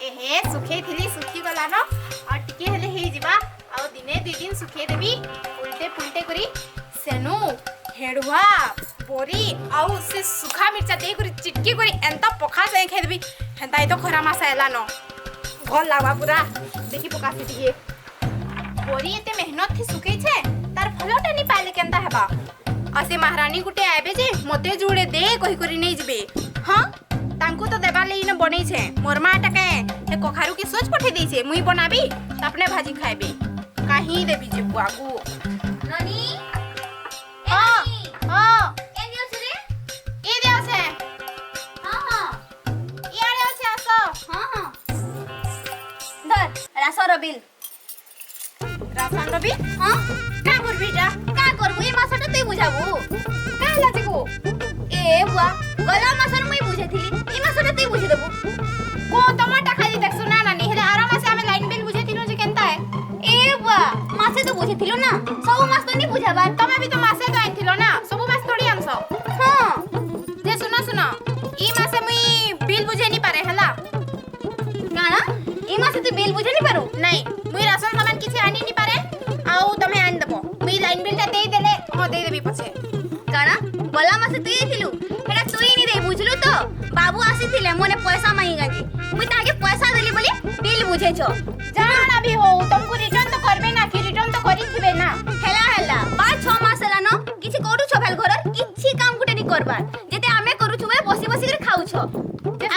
एहे सुखे थिली सुखी गला न और टिके हेले हे जिबा आ दिने दुई दिन सुखे देबी उल्टे पुल्टे करी सेनु हेडुआ बोरी आउ से सुखा मिर्चा दे करी चिटकी करी एंता पखा से खे देबी हेंता तो खरा मासा एला न भल लागबा पूरा देखि पका से दिए बोरी एते मेहनत थी सुखे छे तार फलटा नि पाले केंता हेबा असे महारानी गुटे आबे जे मते जुड़े दे कहि करी नै जबे हां तांको तो देबा लेई न बनै छे मोर मा टके ए कोखारू की सोच पठे दै छे मुई बनाबी अपने भाजी खाइबे काहे देबी जे बुआगु ननी हां हां ए दियो छे ए दियो छे हां हां यारे छे आसो हां हां धर रासर बिल रासन रबी हां का करबीटा का करबु ए मासटा तई बुझाबू का लाते को ए बुआ गला मासर मुई बुझेथिली ए मासटा तई बुझे देबू को टमाटा खाली देख सुना नानी हेले आराम से हमें लाइन बिल बुझे तिनो जे केनता है ए बुआ मासे तो बुझेथिलो ना सब मास तो नहीं बुझाबा तमे भी तो मासे तो आइथिलो ना सब मास थोड़ी आनसो हां जे सुनो सुनो ई मासे मुई बिल बुझे नहीं पारे हला काना ए मासे तू बिल बुझे नहीं पारू नहीं मुई राशन सामान किछि आनी नहीं पारे आउ तमे आन दबो मुई लाइन बिल ता देई देले हो देई देबी पछे काना गला मासे तू एथिलु एटा तू ही नहीं दे बुझलु तो बाबू आसीथिले मोने पैसा मांगी गई मुई ताके पैसा देली बोली बिल बुझे छो जाना भी हो तुमको रिटर्न तो करबे ना कि रिटर्न तो करी थिबे ना हेला हेला 5-6 मास हेला न किछि कोडु छ भेल घर किछि काम गुटे नहीं करबार जेते आमे करू छु बसी बसी कर खाउ छ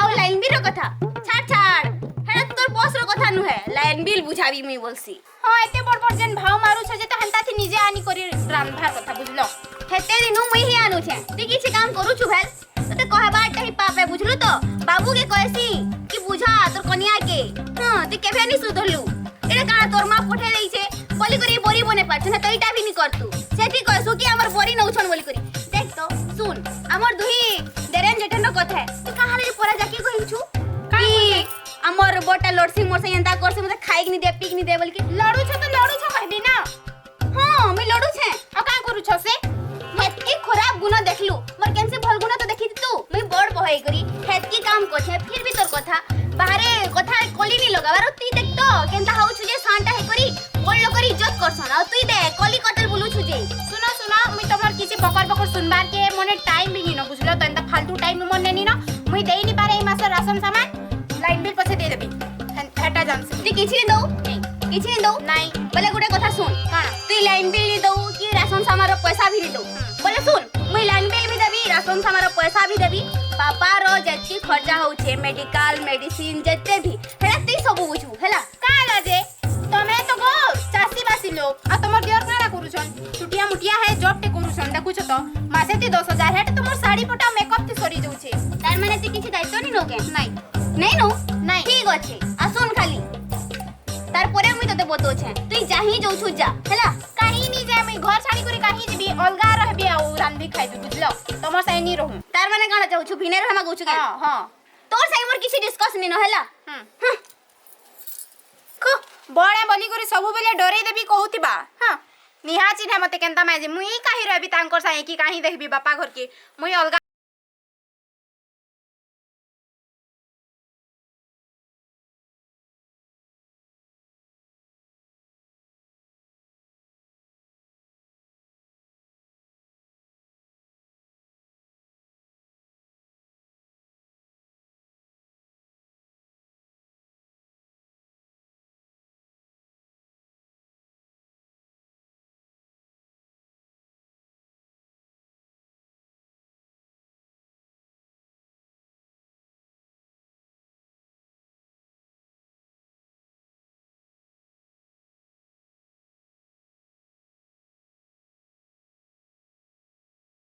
आउ लाइन बिल रो कथा छाड़ छाड़ हेला तोर बॉस रो कथा नु है लाइन बिल बुझाबी मुई बोलसी हां एते बड़ बड़ जन भाव मारू छ जे त हंता थी निजे आनी करी रांधभार कथा बुझलो हेते दिनु मुई ही आनु छे ती किछि काम करू छु भेल तते कहबाटा ही पापे बुझलु तो बाबू के कहसी कि बुझा तोर कनिया के हां ती केबे नि सुधरलु एरे काना तोर मां पठे देई छे बोली करी बोरी बने पाछ ना तईटा भी नि करतु सेठी कहसु कि हमर बोरी नउ छन बोली करी देख तो सुन हमर दुही देरेन जेठन रो कथा तू कहां रे परा जाके कहि छु कि हमर बोटा लड़सी मोर से एंता करसे मते खाइक नि दे पीक नि दे बोली कि लड़ू छ तो लड़ू छ कहबी ना हां मैं लड़ू छे आ का करू छ से हेतकी खराब गुण देखलु मोर केन से भल गुण तो देखि तू मैं बड़ बहई करी हेतकी काम कोछे फिर भी तोर कथा बाहरे कथा कोली नि लगावार ती देख तो केनता हाउ छु जे सांटा हे करी बड़ लोग करी इज्जत करसन आ तू दे कोली कटल बुलु छु जे सुनो सुनो मुई तमर किछि बकर बकर सुनबार के मने टाइम भी नि न बुझलो त एंता फालतू टाइम मने नि न मुई देई नि पारे ई मास राशन सामान लाइन बिल पछे दे देबी हेटा जानसी ती किछि दो किछि दो नहीं बोले गुटे कथा सुन हां तू लाइन बिल नि दो कि राशन सामान रो पैसा भी नि दो बोले सुन मुई लाइन बिल भी देबी राशन सामान रो पैसा भी देबी पापा रो जत्ती खर्चा होउ छे मेडिकल मेडिसिन जत्ते भी हेला ती सब बुझू हेला का लाजे तमे तो गो चासी बासी लोग आ तमर दियर कारा करूछन छुटिया मुटिया है जॉब टे करूछन देखुछ तो मासे ती 2000 हेट तमर साड़ी पटा मेकअप ती सरी जाउ छे तार माने ती किछि दायित्व नि नोके नहीं नो नहीं ठीक अछि आ सुन खाली तार परे मुई तते बतो छे तू जाही जाउ छु जा हेला काहे नि जाय मैं घर छाड़ी करी काहे जेबी अलगा रहबी आ रांधबी खाइबी बुझलो तमर साइ नि रहू तार माने काना जाउ छु भिने रहमा गउ छु के हां हां तोर साइ मोर किछि डिस्कस नि न हेला को बड़ा बोली करी सब बेले डरे देबी कहूतिबा हां निहा चिन्हा मते केनता माजे मुई काहे रहबी तांकर साइ की काहे देखबी बापा घर के मुई अलगा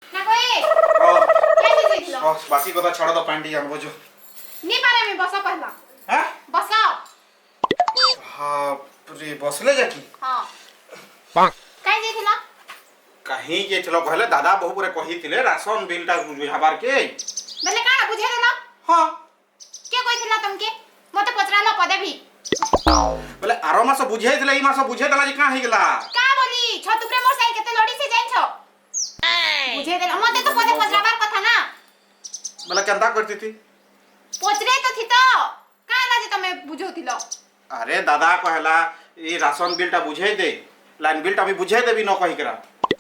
ना कोई क्या चीज दिलो बस बाकी কথা छोड़ दो पांडी हम बुझो नी पारे में बसा पहला हैं बसाओ हां रे बसले जाकी हां पाक काई जेथिला कहीं के चलो कहले दादा बहु पुरे कहिथिले राशन बिलटा बुझाबार के बले काना बुझे देला हां के कहिथिला तुमके मते पचराला पदे भी बोले आरो मास बुझाइथिले ई मास बुझे देला जे का हे गेला का बोली छत ऊपर मोर साई केते लड़ी से जाइन छ बुझे देला मते तो पदे पचराबार कथा ना बोले केंता करती थी पचरे तो थी तो का ना जे तमे बुझौथिलो अरे दादा कहला ये राशन बिल टा बुझे दे लाइन बिल टा भी बुझे देबी न कहि करा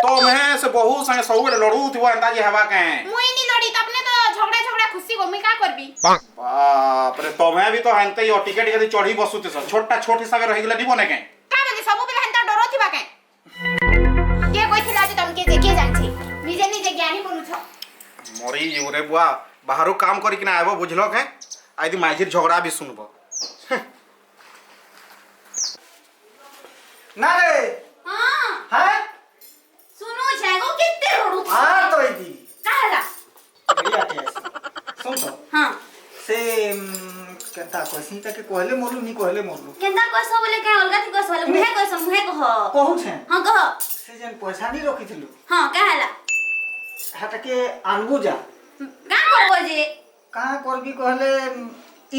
तो मैं से बहु संगे सब लड़ू थी अंदाजे हवा के मुई नी लड़ी तपने तो झगड़ा खुशी को मैं का करबी बाप रे तमे भी तो हनते यो टिकट के चढ़ी बसुते सब छोटा छोट हिसाब रहि गेला निबो ने के का बजे सब बेला हनता डरो थिबा के के कहिथिला जे तमके जे के जानछि निजे निजे ज्ञानी बनु छ मरी रे बुआ बाहरो काम करी कि ना आबो बुझलो के आइदी माइजिर झगड़ा भी सुनबो ना रे हां हां सुनो जागो कितने रोडू हां तो इदी काला बढ़िया थे सुन तो हां से केता कोसी तक कहले मोरलू नी कहले मोरलू केंदा कहसो बोले के अलगा थी कहसो बोले मुहे कहसो मुहे कह कहू छे हां कह से जन पैसा नी रखिथिलु हां कहला हाटा के आनबू जा का करबो जे का करबी कहले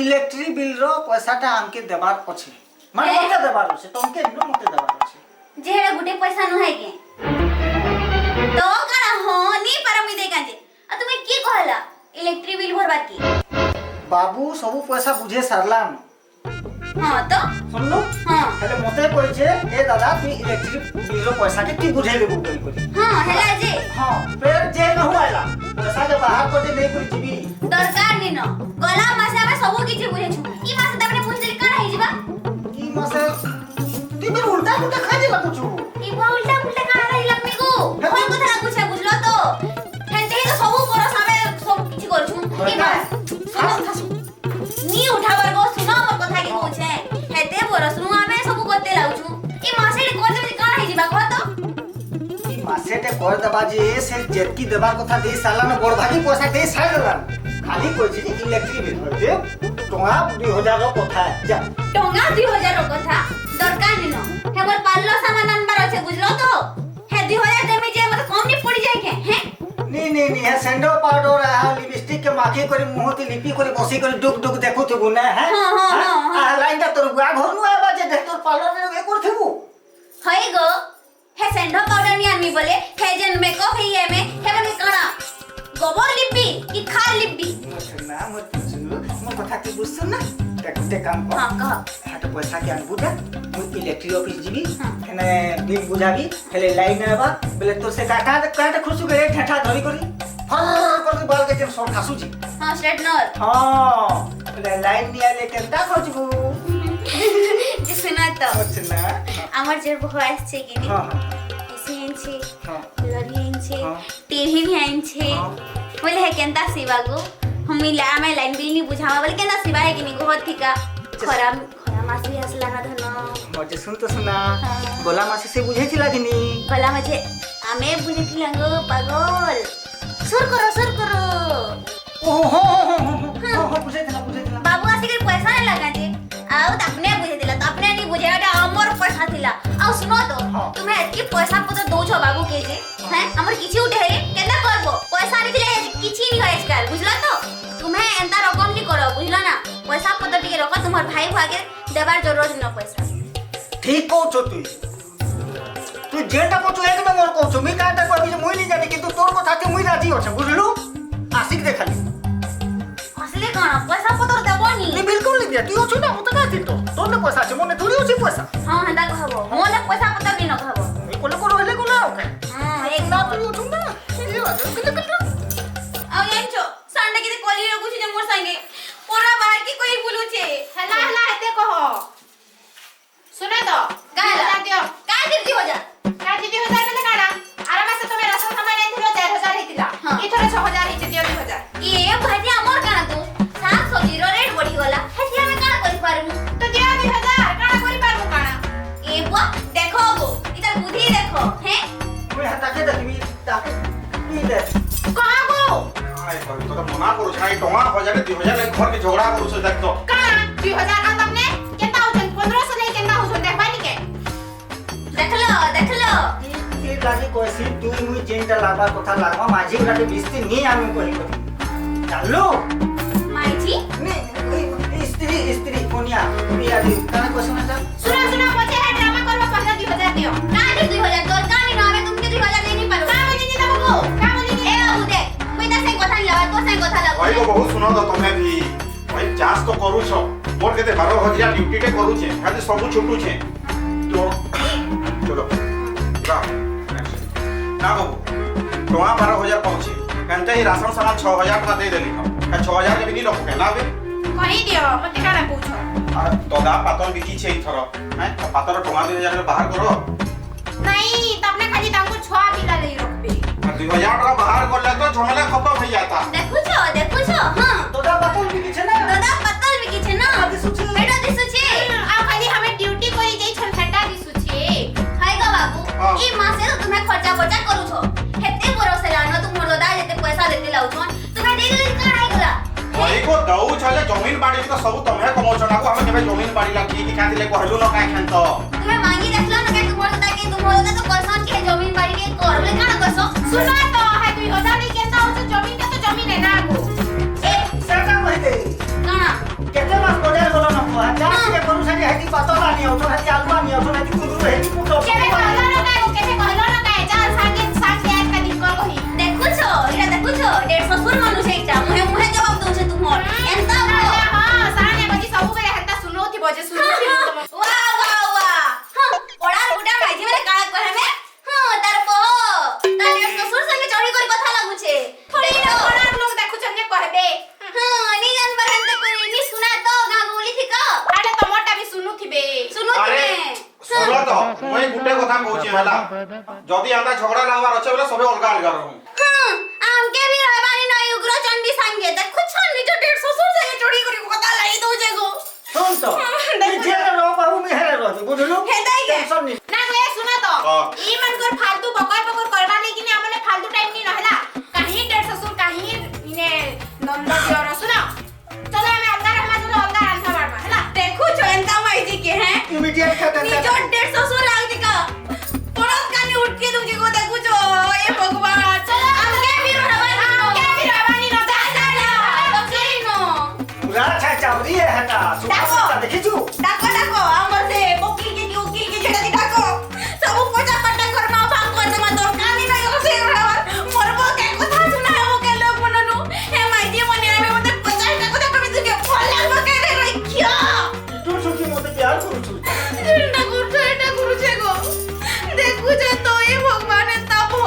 इलेक्ट्रिक बिल रो पैसाटा हमके देबार अछि माने मते देबार अछि तुमके न मते देबार अछि जे गुटे पैसा न है के तो करा हो नी परमी दे काजे आ तुमे की कहला इलेक्ट्रिक बिल भरबा की बाबू सब पैसा बुझे सारलाम हां तो सुनलु हां हेले मते कहि छे ए दादा तू इलेक्ट्रिक बिल रो पैसा के ती बुझे लेबू कहि हां हेला जे हां फिर जे न हुआला पैसा के बाहर कोते नहीं कुछ जीवी दरकार नी न गला मासे हम सब किछि बुझे छु ई मासे तमने बुझले काना है जीवा ई मासे तिमी उल्टा उल्टा खाजे लागु छु ई उल्टा उल्टा काना रही लक्ष्मी को कोई कथा लागु छे बुझलो तो हेते तो सब पर सामे सब किछि कर छु ई मास सुनो नी उठावर को सुनो मोर कथा की कहू छे हेते बरस नु आमे सब करते लागु छु ई मासे रे कर दे काना है जीवा कह तो ई मासे ते कर दबा जे से जेतकी देबार कथा दे साला न बड़ भागी पैसा दे साइड देला खाली कोइ छी इलेक्ट्रिक बिल होते टोंगा 2000 रो कथा जा टोंगा 2000 रो कथा दरकार नी न हमर पाल्लो सामान नंबर আছে बुझलो तो हे 2000 देमे जे मत कम नी पड़ी जाय के हैं नी है सेंडो पाउडर है लिपस्टिक के माखी करी मुंह ते लिपि करी बसी करी डुक डुक देखु थबु ना है हां आ लाइन ता तोर गुआ घर नु आबा जे देख तोर पार्लर में ए करथबु हई गो हे सेंडो पाउडर नी आनमी बोले हे जन मेकअप है में हे बने काना गोबर लिपि की खाल लिपि ना मत सुनो मो कथा के बुझसु ना ते काम कर हां कह हाट पैसा के अनबु दे मु इलेक्ट्रिक ऑफिस जीबी हाँ। एने बिल बुझाबी हेले लाइन में आबा बोले तो से काटा खुशु करे ठेठा धरी करी फर कर बाल के सब खासु छी हां स्ट्रेटनर हां बोले लाइन नि आले केनता खोजबू जे सुना तो अच्छा আমার যে ভয়েস আছে কি নি हां এসি আনছে हां লরি আনছে हाँ। টিভি भी আনছে हाँ। बोले है केनता सिवा गो हम ला मैं लाइन बिल नी बुझावा बोले केनता सिवा है कि नी गोहत थिका खरा खरा मास भी असला ना धन मजे सुन तो सुना हाँ। गोला मासी से बुझे छी लागिनी गला मजे आमे बुझे थी लंगो पागल सुर करो ओ हो बुझे थला बाबू आसी के पैसा नहीं लगा जे आउ तपने बुझे दिला तपने नहीं बुझे एटा हमर पैसा थिला आउ सुनो तो हाँ। तुम्हें एतकी पैसा पतो दो छो बाबू के जे हैं हमर किछि उठे केना करबो पैसा नहीं थिले किछि नहीं होय आजकल बुझला तो तुम्हें एंता रकम नहीं करो बुझला ना पैसा पतो टिके रखो तुम्हार भाई भागे देबार जरूरत न पैसा ठीक को छो तू जेटा को छो एक नंबर को छो मी काटा को अभी मुई नहीं जाने किंतु तोर को थाके मुई राजी होछ बुझलु आशिक देखाली असले काना पैसा पतो देबो नी नहीं बिल्कुल नहीं दिया तू छो ना मत का दितो तोर ने पैसा छे मोने थोड़ी होची पैसा हां हंदा कहबो मोने पैसा पतो भी न कहबो मी कोले को रहले को ना ओके हां एक ना ना तू छो ना ये बात किलो आउ यांचो सांडे किते कोली रो कुछ जे मोर संगे पूरा बाहर की कोई बोलू छे हला हेते कह सुने तो काला बता दियो का दिर्दी हो जा का दीदी 2000 में काना आराम से तुम्हें राशन समय नहीं थिलो 4000 हितिला हाँ। ई थोड़ा 6000 हिति दियो 2000 ये भाजी हमर काना तो साग सब्जी रो रेट बढ़ी गला हेतिया में का करि पारमु तो दियो 2000 काना करि पारबो काना ए बुआ देखो गो इधर बुद्धि देखो हैं मुई हटा के देखबी ताके पी दे कहां गो आय कभी तो मना करू छाई टोंगा हो जाने 2000 ले घर के झगड़ा करू से देख तो काना 2000 आ तमने केता होजन 1500 नहीं केता होजन देखबानी के देख लो ये लागी कोसी तू मुई जेंटा लाबा कथा लागमा माझी गाटे बिस्ती नी आमी कहि कहि चालो माई जी नी स्त्री कोनिया बिया दी काना क्वेश्चन है सुना बच्चे है ड्रामा करबो पहले 2000 दियो का दे 2000 तोर का नहीं नामे तुमके 2000 देनी पारो का बोली नी तमको का बोली नी ए बाबू देख कोई ता से कथा लगा तो से कथा लगा भाई को बहुत सुनो तो तुम्हें भी भाई चास तो करू छो मोर केते 12,000 ड्यूटी टे करू छे खाली सब छुटू छे तो चलो जा ना बाबू टोआ 12,000 पाउछे कंते ही राशन सामान 6,000 टका दे देली का 6,000 के भी नहीं रखो ना बे कहि दियो मते काना पूछो तो दा पातन बिकी छे इथर हैं पातर टोआ 2,000 के बाहर करो नहीं त अपने खाली तांको छुआ पिला ले रखबे 2,000 टका बाहर करले तो झमेला खत्म हो जाता देखु छो हां তোরা বাপন কি কিছু না दादा पत्तल भी किछे ना दिसुछे। हेडो दिसुछे आ खाली हमें ड्यूटी करी जाई छन ठंडा दिसुछे हाय गा बाबू हाँ। ई मासे तो तुम्हें खर्चा बचा करू छो हेते बरसे लानो तुम मोर दादा जेते पैसा देते लाउ छो तुम्हें दे दे का हाय गला भाई को दऊ छले जमीन बाड़ी तो सब तमे कमौछ ना को हमें केबे जमीन बाड़ी ला की खातिर ले कहलु न काहे खेन तो तुम्हें मांगी देखलो ना के तुम मोर दादा के तुम मोर दादा तो करसन के जमीन बाड़ी के कर बोले काना करसो सुना तो है 2,000 नहीं केता हो जमीन के तो जमीन है ना गो ए সেটা কইতে काना কেতে মাস বজার হলো না কোয়া যা কে করু সারি হাইতি পাতলা নি অটো হাইতি আলুয়া নি অটো হাইতি কুদুরু হেতি পুটো केबे कहलो ना काय केबे कहलो ना काय जा सांगे एक का दिन कर कही देखु छो इरा देखु छो 150 मानुष एकटा मुहे मुहे जवाब दउ छे तुम मोर एंता हां साने बजी सब बेरे हत्ता सुनो थी बजे सुनो थी तुम वाह वाह वाह हां पड़ा गुडा भाईजी मेरे काला कहे में हां तार को तार ससुर संगे चढ़ी करी कथा लागु छे थोड़ी थोड़ी न बड़ा लोग देखु छन जे कहबे हां नी जान बरहनते कोई नी सुना तो गा गोली थी का आले टमाटा भी सुनु थिबे सुनो अरे तुमे सुनो तो मैं गुटे কথা कहूची हला जदी आंदा झगड़ा लागबार अछि बोले सबे अलगा अलगा रहू हां आम के भी रहबानी न उग्र चंडी संगे देखु छ निज डेढ़ ससुर संगे चढ़ी करी कथा लाई दउ जे गो শুন তো এই যে র বাবু মেহেরে রহি বুঝলু হেদাই গে টেনশন নি ना गे सुना तो हाँ। ई मन कर फालतू बकर बकर करबा लेकिन हमने फालतू टाइम नहीं रहला कहीं डेढ़ ससुर कहीं इने नंद दियोर सुना चलो हमें अंदर रहमा चलो अंदर रांधा बाड़मा हैला देखु छ एंता भाईजी के हैं ইমিডিয়েট খাতে निज डेढ़ ससुर लाग का पड़ोस कानी उठ के तुम जी को देखु छ ए भगवान चलो आम के भी रहबानी हम क्या भी रहबानी न जा পুরা ছাই চাবরি হেটা দেখো। সুপার দেখিছু डाको डाको हमर से बोकी के जेटा दी डाको सब पूजा पट्टा कर मा भाग कर दे मा तो कानी नहीं हो से मरबो के कथा सुना हो के लोग मननु हे माइदी मने आवे मते 50 का कथा कमी तुके फल लागबो के रे रखिया তুই সুখী মতে প্যার করছু এটা গুরু छे गो देखु जे तो ए भगवान एता भो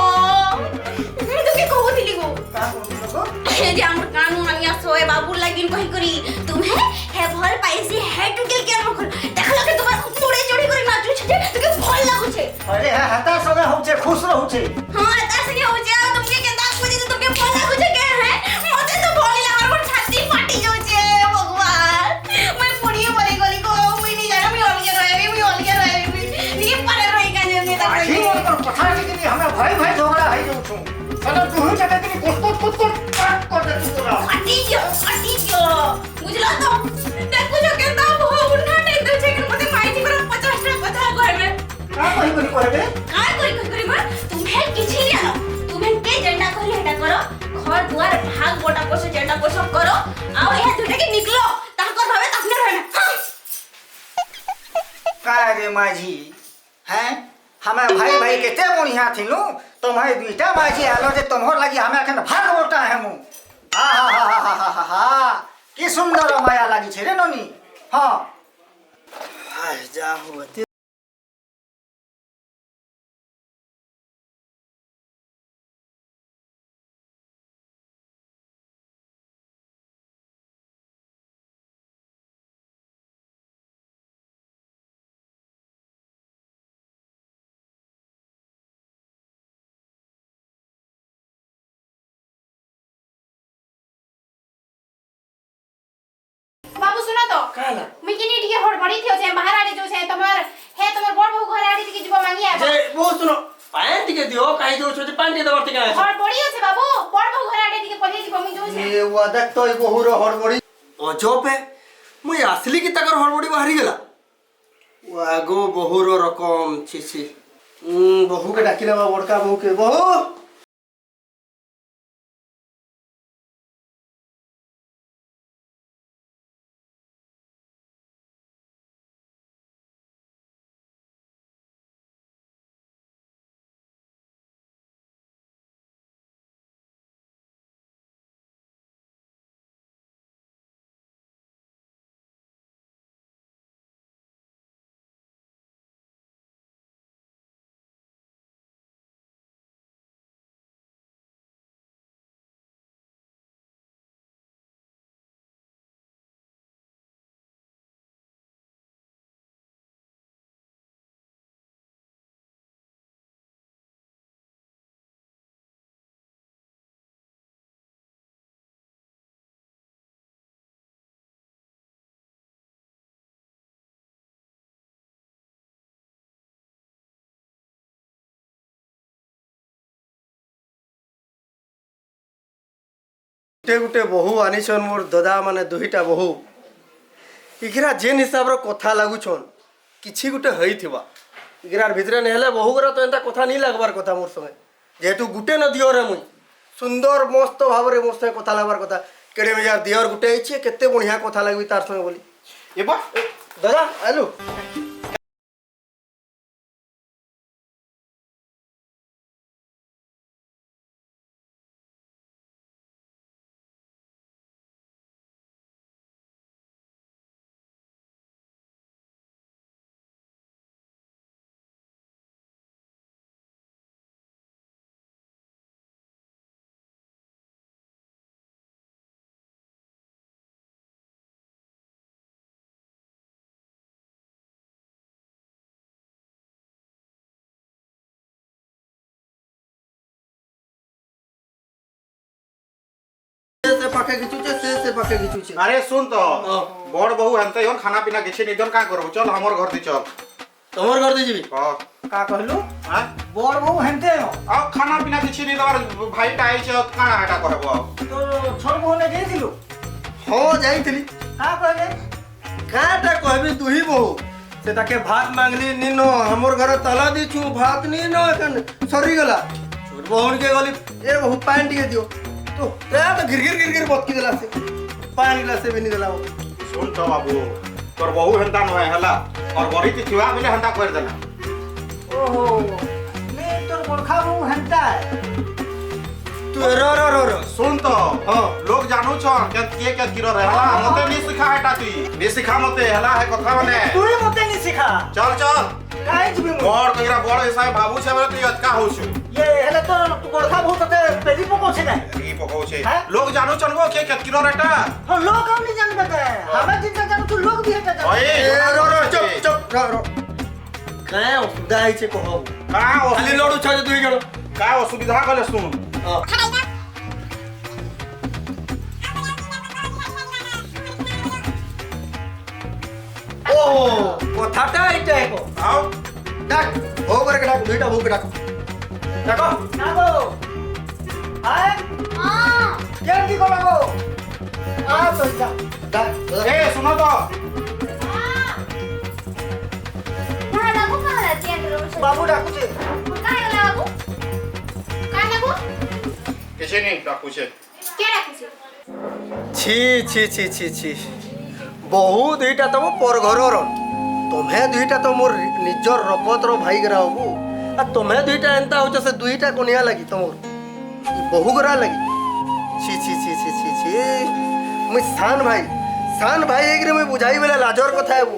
तुके कहउथिली गो তা করছু তো हे जे हमर कानू अनिया सोए बाबू लागिन कहि करी तुम्हें हे भल पाइसी हे टुकेल के हम देखला के तुम्हार मुड़े चढ़ी करी नाचू छे तुके भल लागु छे আরে হ্যাঁ হাতা সবে হচ্ছে খুশ রহুছে हां एता से नहीं हो जे तुमके केता कुछ तुमके भल लागु छे के है मते तो भल लागल मोर छाती फाटी जाउ छे भगवान मैं पुड़ी मरे गली को मुई नहीं जाना मी अलगे रहबी नी पारे रही का जे मी আহি ওর কথা কি আমি ভয় ভয় ঝগড়া হই যাউছু চলো তুই টাকা কি কুত কাট করে দে তোরা फाटी जो बुझला तो देखु जो केता भो उन्ना नहीं तो छे कि मते माइती कर 50 टा कथा कहबे কা কই কই কইবে काय करी मां तुम्हें किछि नहीं आनो तुम्हें के जेंडा कहले हेटा करो घर दुआर भाग बोटा कोसे जेंडा कोसे करो आओ यहाँ दुटा के निकलो ताकर भावे तखने रहना का रे माझी हैं हमें भाई भाई केते बढ़िया थिनु तुम्हें दुईटा माझी आलो जे तुम्हर लगी हमें अखन भाग बोटा है मु हा की सुंदर माया लागी छे रे ननी हां हाय जा होते बाबू सुना तो काला मैं किनी ଟିକେ हड़बड़ी थियो छे बाहर आड़ी जो छे तमर बड़ बहु घर आड़ी के जीव मांगी आबो जे वो सुनो पान टिके दियो काई जो छोटे पान दे दबर टिके हड़बड़ी আছে बाबू बड़ बहु घर आड़ी के पले जीव मी जो छे ए वादक तो बहुर हड़बड़ी अजोपे मुई असली की तकर हड़बड़ी बाहरी गेला वागो बहुर रकम छिछि बहु के डाकिले बड़का बहु के बहु ଗୁଟେ ଗୁଟେ ବହୁ ଆନିଛନ୍ ମୋର୍ ଦଦା ମାନେ ଦୁଇଟା ବହୁ ଇଗିରା ଯେନ୍ ହିସାବର କଥା ଲାଗୁଛନ୍ କିଛି ଗୁଟେ ହେଇଥିବା ଇଗିରାର ଭିତରେ ନେହେଲେ ବହୁଗୁରା ତ ଏନ୍ତା କଥା ନି ଲାଗବାର କଥା ମୋର୍ ସଙ୍ଗେ ଯେହେତୁ ଗୁଟେ ନ ଦିଅରେ ମୁଇଁ ସୁନ୍ଦର ମସ୍ତ ଭାବରେ ମୋର୍ ସଙ୍ଗେ କଥା ଲାଗବାର କଥା କେଡ଼େ ମେଜାର ଦିଅର ଗୁଟେ ହେଇଛି କେତେ ବଢ଼ିଆ କଥା ଲାଗବି ତାର ସଙ୍ଗେ ବୋଲି ଏବା ଦାଦା ଆଲୁ से पाखे घिचुचे से पाखे घिचुचे अरे सुन तो हाँ। बड़ बहु हेनते योन खाना पीना किछि नहीं दोन का करबो चल हमर घर दी चल तमर घर दे जीबी हां का कहलु हां बड़ बहु हेनते हो आ खाना पीना किछि नहीं दबार भाई टाइ छ काना हटा कहबो तो छोट बहु ने गेथिलु हाँ जाइथिली का कहले काटा कहबी दुही बहु से ताके भात मांगली निनो हमर घर ताला दीछु भात नी न एखन सरी गला छोट बहुन के गली ए बहु पानी टिके दियो तो ता तो गिर बतकी देला से पानी गिला से भी नी देला सुन तो बाबू तोर बहु हेनता न है हला और बड़ी ती छुआ मिले हेनता कर देना ओहो ले तोर बड़खा बहु हेनता है तू रो सुन तो हाँ। लोग जानू छ के किरो रे हला मते नहीं सिखा हटा तू नहीं सिखा मते हला है कथा माने तू ही मते नहीं सिखा चल चल काहे जिबी मु बड़ कइरा बड़ हिसाब बाबू छ बोले तू अटका होछु ये हेले तो बड़खा बहु तते पेली पको छे नहीं ई पकौ छे हैं? लोग जानू चलबो के किरो रेटा हम लोग हम नहीं जानबे के हमें जितना जानू तू लोग भी हेता जान ओए रो चुप रो काय असुविधा है छे कहब का खाली लड़ू छ दुई जण का असुविधा कले सुन ओ কথাটা এইটা কো आओ ডাক ও করে ডাক দুইটা বউকে ডাকো ডাকো ना गो आए हां जल्दी को लगो आ तो जा ডাক ए सुनो तो ना लागू कहां चेन रो बाबू डाकू छे काहे लागू काय लागू किछि नहीं डाकू छे के राखिছে ছি ছি ছি ছি ছি বহু দুইটা তম পর ঘরর তুমি দুইটা তো মোর নিজর রপতর ভাই গরা হবু আর তুমি দুইটা এন্তা হচ্ছে সে দুইটা কোনিয়া লাগি তোমার বহু গরা লাগি ছি ছি ছি ছি ছি ছি মুই সান ভাই এগরে মুই বুঝাই বেলা লাজর কথা হেবু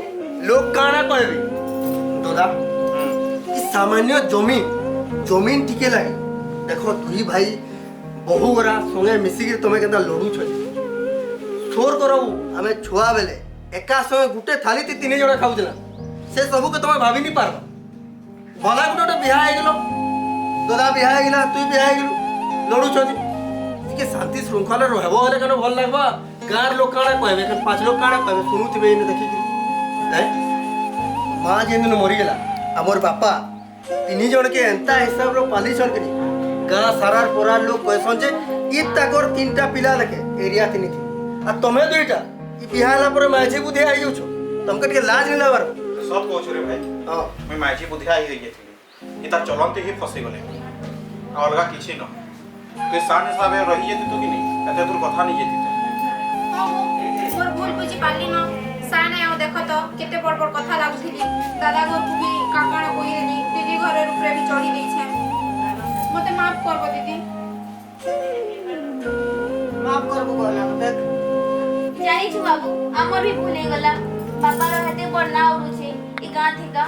লোক কানা কইবি দাদা ই সামান্য জমিন টিকে লাগে দেখো দুই ভাই বহু গরা সঙ্গে মিশিকি তুমি কেনতা লড়ু ছ সোর করবু আমি ছুয়া বেলে একা সঙ্গে গুটে থালিতে তিন জন খাউছিলাম সে সবুকে তুমি ভাবি নি পারবা গলা গুটে বিহা হয়ে গেল দাদা বিহা হয়ে গেলা তুই বিহা হয়ে গেলু লড়ুছতি ଟିକେ ଶାନ୍ତି ଶୃଙ୍ଖଳାରେ ରହିବ ହେଲେ କେন ଭଲ ଲାଗବା ଗାଁର ଲୋକ କାଣା କହିବେ କେନ୍ 5 ଲୋକ କାଣା କହିବେ ଶୁଣୁଥିବେ ଏଇନେ ଦେଖିକି ମା ଯେନ୍ ମରିଗଲା ଆମର ବାପା ତିନି ଜଣକେ ଏନ୍ତା ହିସାବର ପାଲିଛନ୍ କି ଗାଁ ସାରାର ପରାର ଲୋକ କହିସନ୍ ଯେ ଇ ତାକର ତିନିଟା ପିଲା ଲେଖେ ଏରିଆ ତିନି ଥି আর তুমি দুইটা ই বিহা ହେଲା ପରେ ମାଝି ବୁଦ୍ଧି ଆଇ ଯାଉଛ ତମକେ ଟିକେ ଲାଜ ନି ଲାବାର सब कहू रे भाई ହଁ मैं माझी बुधिया ही गई थी कि ता चलंते ही फसी गले अलगा किछि न के सान हिसाब रही जेती तो कि नहीं एते दूर कथा नहीं जेती मोर भूल बुझी पाली न साने आओ देखो तो केते बड़ बड़ कथा लागुथिली दादा घर को भी काकण कोइली दीदी घरे ऊपर भी चढ़ी गई छे मते माफ करबो दीदी माफ करबो कहला देख जानी छु बाबू हमर भी भूल गला बाबा रहते बड़ना उरुछे ई गां थिका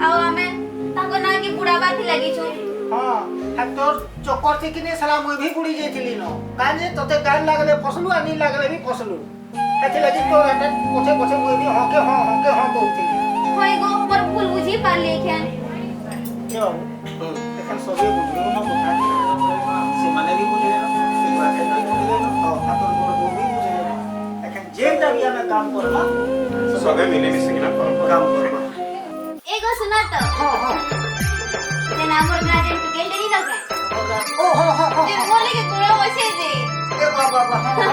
आउ हमें ताको ना की बुढ़ाबा थी लगी छु हां तोर चक्कर थी कि नहीं साला मुई भी बुड़ी जेथिली न काजे तते गान लागले फसलु आ नी लागले भी फसलु एथि लगी तो एते पछे पछे मुई भी हके हां कहउथिली होय गो मोर भूल बुझी पारले खेन के बाबू एखन सबे बुझलु न कथा से माने भी बुझले न से बात ना बुझले न हां तोर मोर बो भी बुझले न एखन जेटा भी हमें काम करला सबे मिले मिसे ना काम करबा एगो सुना तो हां हां तेना मोर गाजन के गेल नहीं लगे ओ हां हां जे बोले के तोरा वसे जे ए बाबा बाबा हाँ